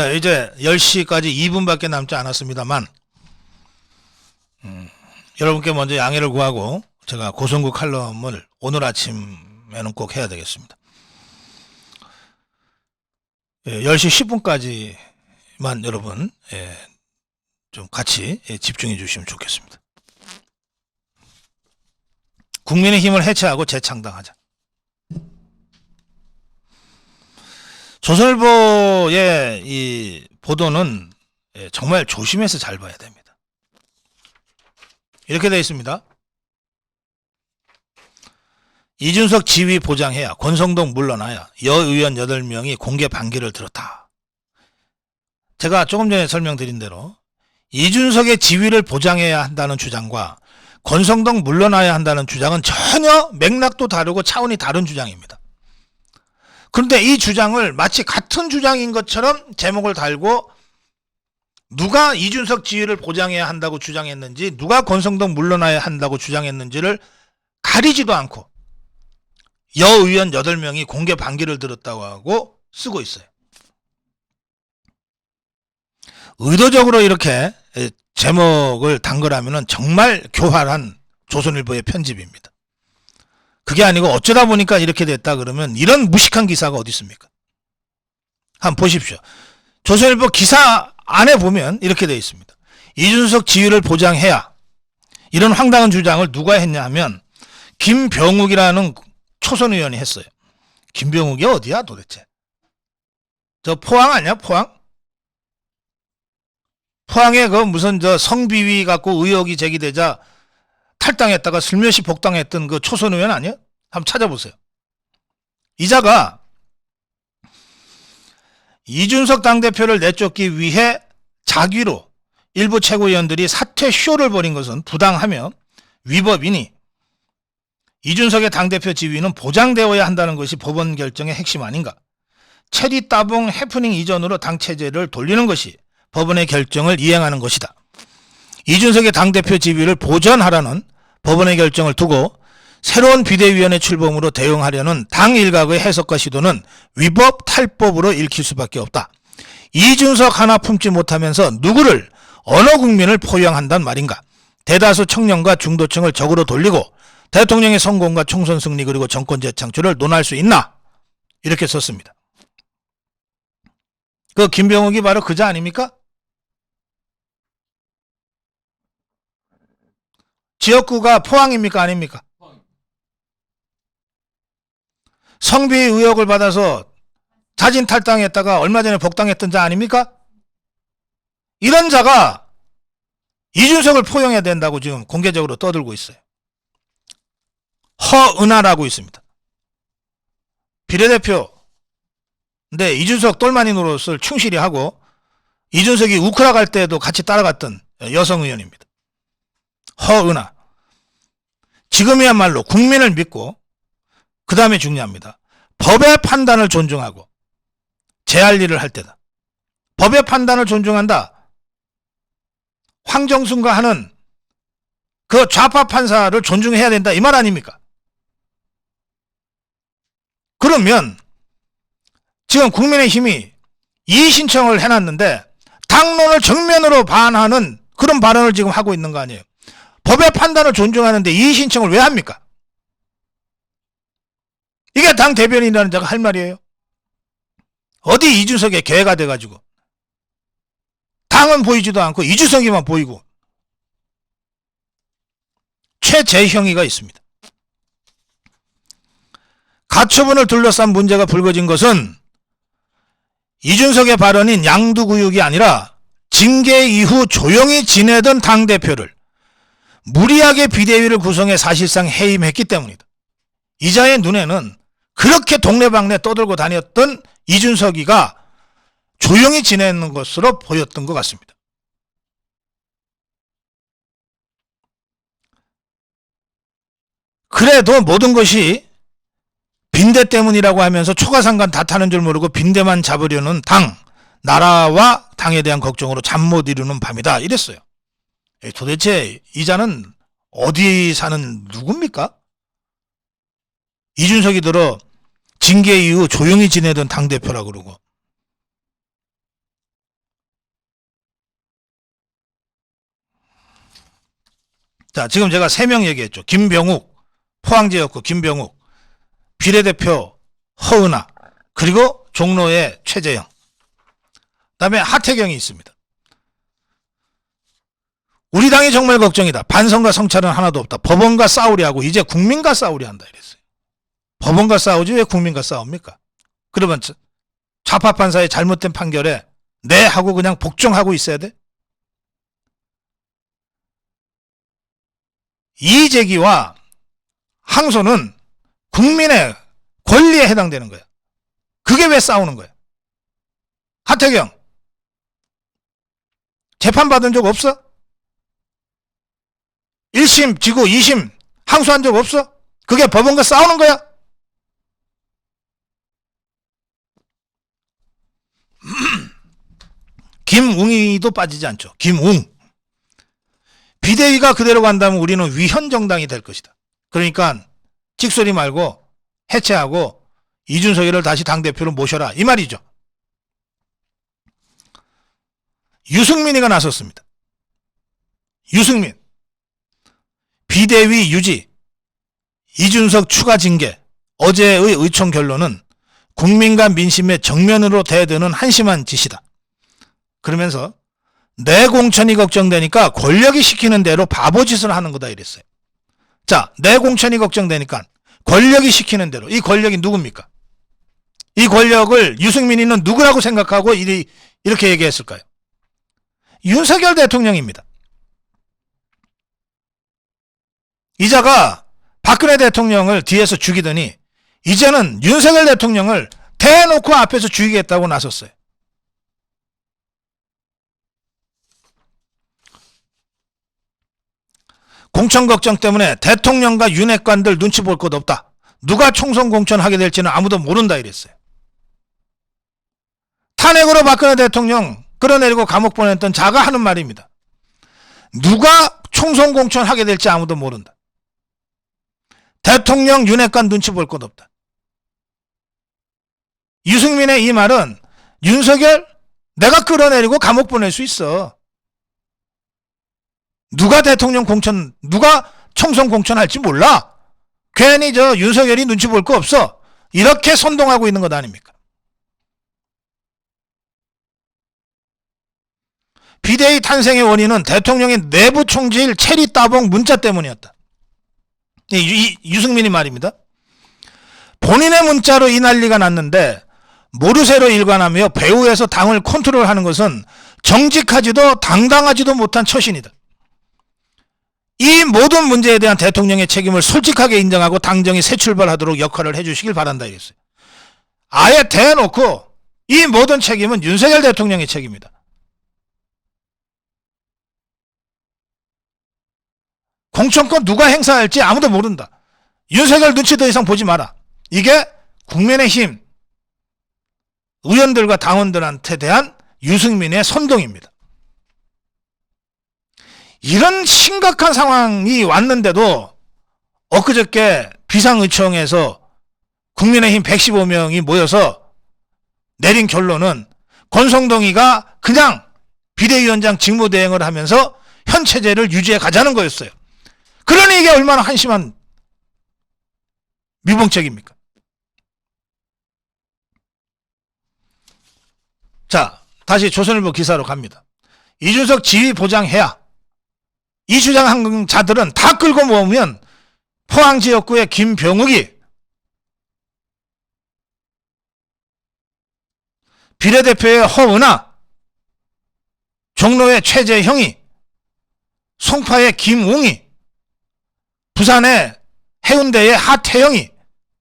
네, 이제 10시까지 2분밖에 남지 않았습니다만 여러분께 먼저 양해를 구하고 제가 고성구 칼럼을 오늘 아침에는 꼭 해야 되겠습니다. 10시 10분까지만 여러분 좀 같이 집중해 주시면 좋겠습니다. 국민의힘을 해체하고 재창당하자. 조선일보의 이 보도는 정말 조심해서 잘 봐야 됩니다. 이렇게 되어 있습니다. 이준석 지위 보장해야, 권성동 물러나야, 여의원 8명이 공개 반기를 들었다. 제가 조금 전에 설명드린 대로 이준석의 지위를 보장해야 한다는 주장과 권성동 물러나야 한다는 주장은 전혀 맥락도 다르고 차원이 다른 주장입니다. 그런데 이 주장을 마치 같은 주장인 것처럼 제목을 달고 누가 이준석 지위를 보장해야 한다고 주장했는지, 누가 권성동 물러나야 한다고 주장했는지를 가리지도 않고 여의원 8명이 공개 반기를 들었다고 하고 쓰고 있어요. 의도적으로 이렇게 제목을 단 거라면 정말 교활한 조선일보의 편집입니다. 그게 아니고 어쩌다 보니까 이렇게 됐다 그러면 이런 무식한 기사가 어디 있습니까? 한번 보십시오. 조선일보 기사 안에 보면 이렇게 되어 있습니다. 이준석 지위를 보장해야, 이런 황당한 주장을 누가 했냐 하면 김병욱이라는 초선 의원이 했어요. 김병욱이 어디야 도대체? 저 포항 아니야? 포항? 포항에 그 무슨 저 성비위 갖고 의혹이 제기되자 탈당했다가 슬며시 복당했던 그 초선 의원 아니야? 한번 찾아보세요. 이자가 이준석 당대표를 내쫓기 위해 자기로 일부 최고위원들이 사퇴 쇼를 벌인 것은 부당하며 위법이니 이준석의 당대표 지위는 보장되어야 한다는 것이 법원 결정의 핵심 아닌가. 체리 따봉 해프닝 이전으로 당체제를 돌리는 것이 법원의 결정을 이행하는 것이다. 이준석의 당대표 지위를 보전하라는 법원의 결정을 두고 새로운 비대위원회 출범으로 대응하려는 당 일각의 해석과 시도는 위법 탈법으로 읽힐 수밖에 없다. 이준석 하나 품지 못하면서 누구를, 어느 국민을 포용한단 말인가. 대다수 청년과 중도층을 적으로 돌리고 대통령의 성공과 총선 승리 그리고 정권 재창출을 논할 수 있나? 이렇게 썼습니다. 그 김병욱이 바로 그자 아닙니까? 지역구가 포항입니까? 아닙니까? 성비위 의혹을 받아서 자진 탈당했다가 얼마 전에 복당했던 자 아닙니까? 이런 자가 이준석을 포용해야 된다고 지금 공개적으로 떠들고 있어요. 허은하라고 있습니다. 비례대표. 근데 이준석 똘마니 노릇을 충실히 하고 이준석이 우크라 갈 때도 같이 따라갔던 여성 의원입니다. 허은하. 지금이야말로 국민을 믿고, 그 다음에 중요합니다. 법의 판단을 존중하고 제할 일을 할 때다. 법의 판단을 존중한다. 황정순과 하는 그 좌파 판사를 존중해야 된다. 이 말 아닙니까? 그러면 지금 국민의힘이 이의 신청을 해놨는데 당론을 정면으로 반하는 그런 발언을 지금 하고 있는 거 아니에요. 법의 판단을 존중하는데 이의 신청을 왜 합니까? 이게 당 대변인이라는 자가 할 말이에요. 어디 이준석의 개가 돼가지고 당은 보이지도 않고 이준석이만 보이고. 최재형이가 있습니다. 가처분을 둘러싼 문제가 불거진 것은 이준석의 발언인 양두구육이 아니라 징계 이후 조용히 지내던 당대표를 무리하게 비대위를 구성해 사실상 해임했기 때문이다. 이자의 눈에는 그렇게 동네방네 떠들고 다녔던 이준석이가 조용히 지내는 것으로 보였던 것 같습니다. 그래도 모든 것이 빈대 때문이라고 하면서 초가상간 다 타는 줄 모르고 빈대만 잡으려는 당, 나라와 당에 대한 걱정으로 잠 못 이루는 밤이다. 이랬어요. 도대체 이자는 어디 사는 누굽니까? 이준석이 들어 징계 이후 조용히 지내던 당대표라고 그러고 자, 지금 제가 3명 얘기했죠. 김병욱, 포항지역구 김병욱, 비례대표 허은하, 그리고 종로의 최재형. 그다음에 하태경이 있습니다. 우리 당이 정말 걱정이다. 반성과 성찰은 하나도 없다. 법원과 싸우려 하고 이제 국민과 싸우려 한다 이랬어요. 법원과 싸우지 왜 국민과 싸웁니까? 그러면 좌파 판사의 잘못된 판결에 네 하고 그냥 복종하고 있어야 돼? 이의제기와 항소는 국민의 권리에 해당되는 거야. 그게 왜 싸우는 거야? 하태경 재판받은 적 없어? 1심 지고 2심 항소한 적 없어? 그게 법원과 싸우는 거야? 김웅이도 빠지지 않죠. 김웅. 비대위가 그대로 간다면 우리는 위헌정당이 될 것이다. 그러니까 찍소리 말고 해체하고 이준석이를 다시 당대표로 모셔라 이 말이죠. 유승민이가 나섰습니다. 유승민. 비대위 유지, 이준석 추가 징계, 어제의 의총 결론은 국민과 민심의 정면으로 대드는 한심한 짓이다. 그러면서 내 공천이 걱정되니까 권력이 시키는 대로 바보짓을 하는 거다 이랬어요. 자, 내 공천이 걱정되니까 권력이 시키는 대로. 이 권력이 누굽니까? 이 권력을 유승민이는 누구라고 생각하고 이렇게 얘기했을까요? 윤석열 대통령입니다. 이자가 박근혜 대통령을 뒤에서 죽이더니 이제는 윤석열 대통령을 대놓고 앞에서 죽이겠다고 나섰어요. 공천 걱정 때문에 대통령과 윤핵관들 눈치 볼 것 없다. 누가 총선 공천하게 될지는 아무도 모른다 이랬어요. 탄핵으로 박근혜 대통령 끌어내리고 감옥 보냈던 자가 하는 말입니다. 누가 총선 공천하게 될지 아무도 모른다. 대통령 윤핵관 눈치 볼 것 없다. 유승민의 이 말은 윤석열 내가 끌어내리고 감옥 보낼 수 있어. 누가 대통령 공천, 누가 총선 공천할지 몰라. 괜히 윤석열이 눈치 볼 거 없어. 이렇게 선동하고 있는 것 아닙니까? 비대위 탄생의 원인은 대통령의 내부 총질 체리 따봉 문자 때문이었다. 유승민이 말입니다. 본인의 문자로 이 난리가 났는데 모르쇠로 일관하며 배후에서 당을 컨트롤하는 것은 정직하지도 당당하지도 못한 처신이다. 이 모든 문제에 대한 대통령의 책임을 솔직하게 인정하고 당정이 새 출발하도록 역할을 해주시길 바란다 이랬어요. 아예 대놓고 이 모든 책임은 윤석열 대통령의 책임이다. 공천권 누가 행사할지 아무도 모른다. 윤석열 눈치 더 이상 보지 마라. 이게 국민의힘 의원들과 당원들한테 대한 유승민의 선동입니다. 이런 심각한 상황이 왔는데도 엊그저께 비상의총에서 국민의힘 115명이 모여서 내린 결론은 권성동이가 그냥 비대위원장 직무대행을 하면서 현 체제를 유지해 가자는 거였어요. 그러니 이게 얼마나 한심한 미봉책입니까? 자, 다시 조선일보 기사로 갑니다. 이준석 지위 보장해야. 이 주장한 자들은 다 끌고 모으면 포항 지역구의 김병욱이, 비례대표의 허은하, 종로의 최재형이, 송파의 김웅이, 부산의 해운대의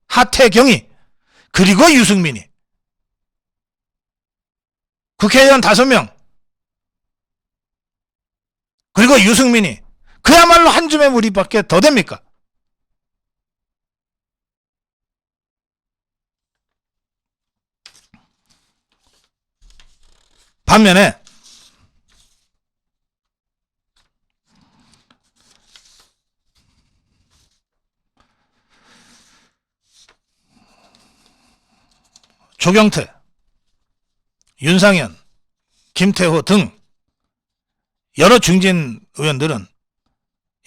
하태경이, 그리고 유승민이. 국회의원 5명, 그리고 유승민이. 그야말로 한 줌의 무리밖에 더 됩니까? 반면에 조경태, 윤상현, 김태호 등 여러 중진 의원들은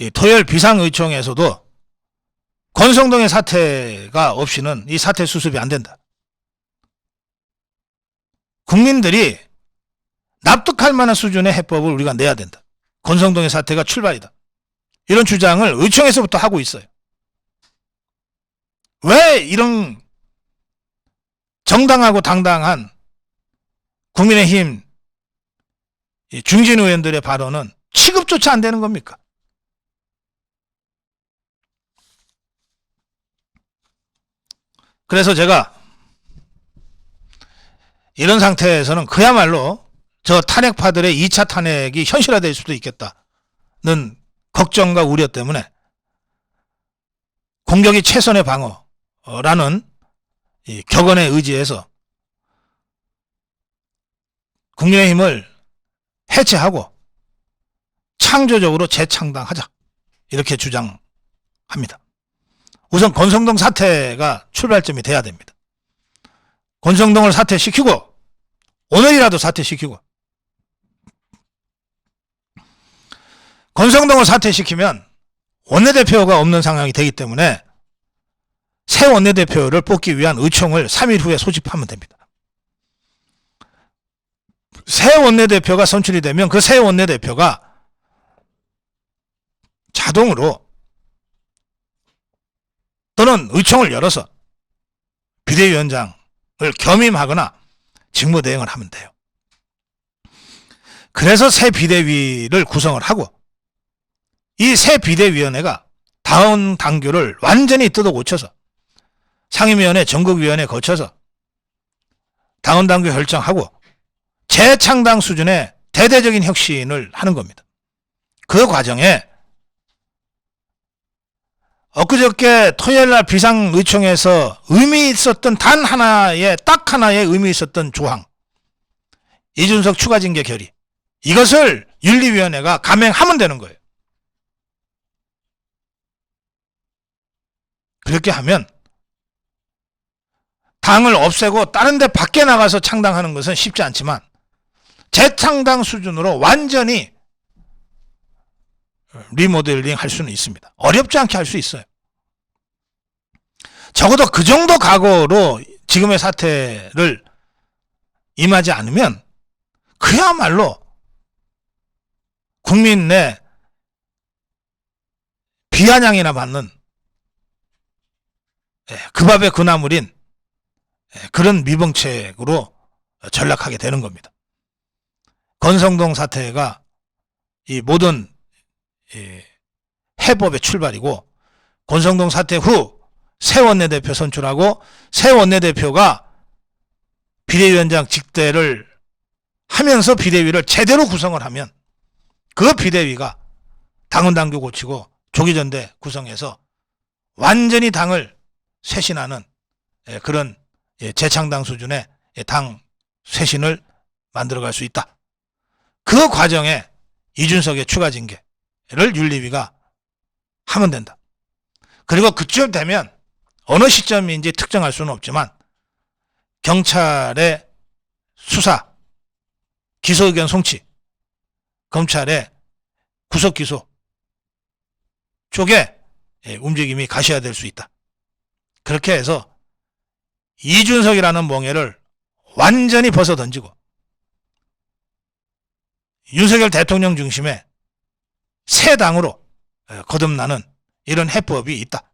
이 토요일 비상의총에서도 권성동의 사퇴가 없이는 이 사퇴 수습이 안 된다. 국민들이 납득할 만한 수준의 해법을 우리가 내야 된다. 권성동의 사퇴가 출발이다. 이런 주장을 의총에서부터 하고 있어요. 왜 이런 정당하고 당당한 국민의힘 중진 의원들의 발언은 취급조차 안 되는 겁니까? 그래서 제가 이런 상태에서는 그야말로 저 탄핵파들의 2차 탄핵이 현실화될 수도 있겠다는 걱정과 우려 때문에 공격이 최선의 방어라는 이 격언에 의지해서 국민의힘을 해체하고 창조적으로 재창당하자, 이렇게 주장합니다. 우선 권성동 사퇴가 출발점이 돼야 됩니다. 권성동을 사퇴시키고, 오늘이라도 사퇴시키고, 권성동을 사퇴시키면 원내대표가 없는 상황이 되기 때문에 새 원내대표를 뽑기 위한 의총을 3일 후에 소집하면 됩니다. 새 원내대표가 선출이 되면 그 새 원내대표가 자동으로 또는 의총을 열어서 비대위원장을 겸임하거나 직무대행을 하면 돼요. 그래서 새 비대위를 구성을 하고, 이 새 비대위원회가 다음 당규를 완전히 뜯어 고쳐서 상임위원회, 전국위원회 거쳐서 당헌 당규 결정하고 재창당 수준의 대대적인 혁신을 하는 겁니다. 그 과정에 엊그저께 토요일날 비상의총에서 의미 있었던 딱 하나의 의미 있었던 조항, 이준석 추가 징계 결의, 이것을 윤리위원회가 감행하면 되는 거예요. 그렇게 하면 당을 없애고 다른 데 밖에 나가서 창당하는 것은 쉽지 않지만 재창당 수준으로 완전히 리모델링 할 수는 있습니다. 어렵지 않게 할 수 있어요. 적어도 그 정도 각오로 지금의 사태를 임하지 않으면 그야말로 국민 내 비아냥이나 받는 그 밥에 그 나물인 그런 미봉책으로 전락하게 되는 겁니다. 권성동 사태가 이 모든 해법의 출발이고, 권성동 사태 후 새 원내대표 선출하고 새 원내대표가 비대위원장 직대를 하면서 비대위를 제대로 구성을 하면 그 비대위가 당헌 당규 고치고 조기전대 구성해서 완전히 당을 쇄신하는 그런 재창당 수준의 당 쇄신을 만들어갈 수 있다. 그 과정에 이준석의 추가 징계를 윤리위가 하면 된다. 그리고 그쯤 되면 어느 시점인지 특정할 수는 없지만 경찰의 수사, 기소의견 송치, 검찰의 구속기소 쪽에 움직임이 가시화될 수 있다. 그렇게 해서 이준석이라는 멍에를 완전히 벗어던지고 윤석열 대통령 중심의 새 당으로 거듭나는 이런 해법이 있다.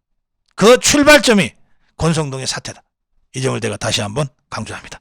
그 출발점이 권성동의 사태다. 이 점을 내가 다시 한번 강조합니다.